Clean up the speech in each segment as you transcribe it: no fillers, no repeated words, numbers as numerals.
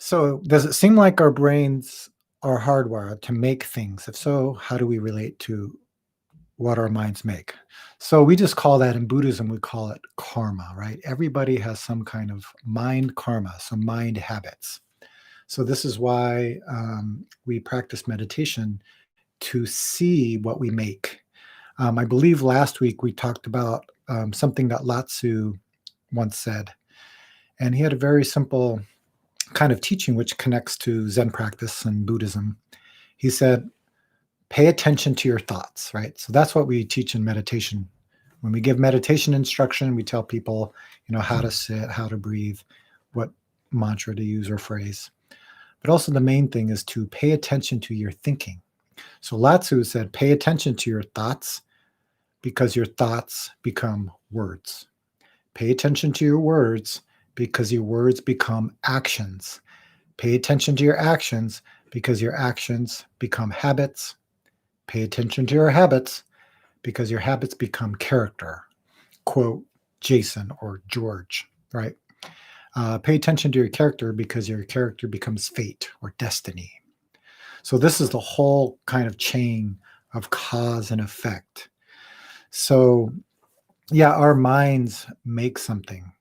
So, does it seem like our brains are hardwired to make things? If so, how do we relate to what our minds make? So, we just call that in Buddhism, we call it karma, right? Everybody has some kind of mind karma, some mind habits. So, this is why we practice meditation to see what we make. I believe last week we talked about something that Latsu once said, and he had a very simple kind of teaching which connects to Zen practice and Buddhism. He said, pay attention to your thoughts, right? So that's what we teach in meditation. When we give meditation instruction, we tell people, how to sit, how to breathe, what mantra to use or phrase. But also the main thing is to pay attention to your thinking. So Latsu said, pay attention to your thoughts because your thoughts become words. Pay attention to your words because your words become actions. Pay attention to your actions because your actions become habits. Pay attention to your habits because your habits become character. Quote Jason or George, right? Pay attention to your character because your character becomes fate or destiny. So this is the whole kind of chain of cause and effect. So yeah, our minds make something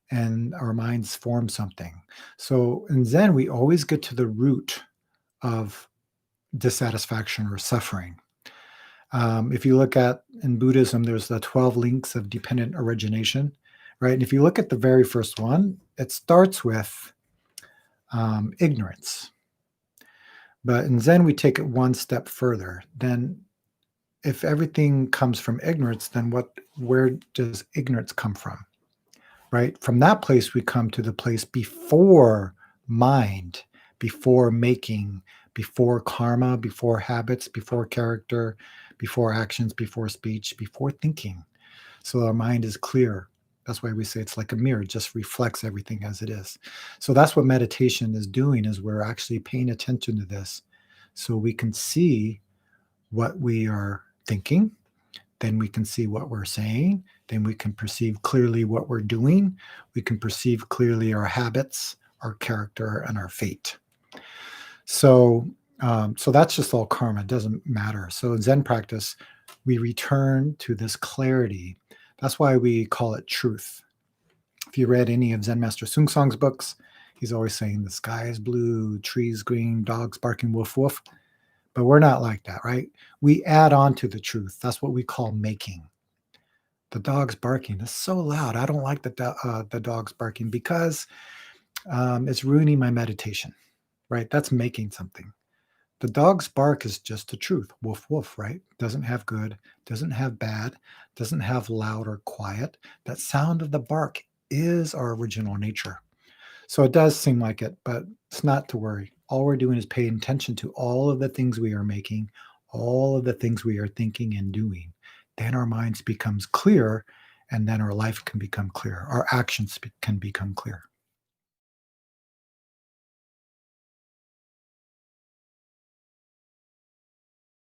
and our minds form something. So in Zen, we always get to the root of dissatisfaction or suffering. If you look at in Buddhism, there's the 12 links of dependent origination, right? And if you look at the very first one, it starts with ignorance. But in Zen, we take it one step further. Then if everything comes from ignorance, then where does ignorance come from? Right? From that place, we come to the place before mind, before making, before karma, before habits, before character, before actions, before speech, before thinking. So our mind is clear. That's why we say it's like a mirror, it just reflects everything as it is. So that's what meditation is doing, is we're actually paying attention to this so we can see what we are thinking, then we can see what we're saying, then we can perceive clearly what we're doing, we can perceive clearly our habits, our character, and our fate. So that's just all karma. It doesn't matter. So in Zen practice, we return to this clarity. That's why we call it truth. If you read any of Zen Master Sung Song's books, he's always saying the sky is blue, trees green, dogs barking, woof woof. But we're not like that, right? We add on to the truth. That's what we call making. The dog's barking is so loud. I don't like the dog's barking because it's ruining my meditation, right? That's making something. The dog's bark is just the truth. Woof, woof, right? Doesn't have good, doesn't have bad, doesn't have loud or quiet. That sound of the bark is our original nature. So it does seem like it, but it's not to worry. All we're doing is paying attention to all of the things we are making, all of the things we are thinking and doing. Then our minds becomes clear, and then our life can become clear. Our actions can become clear.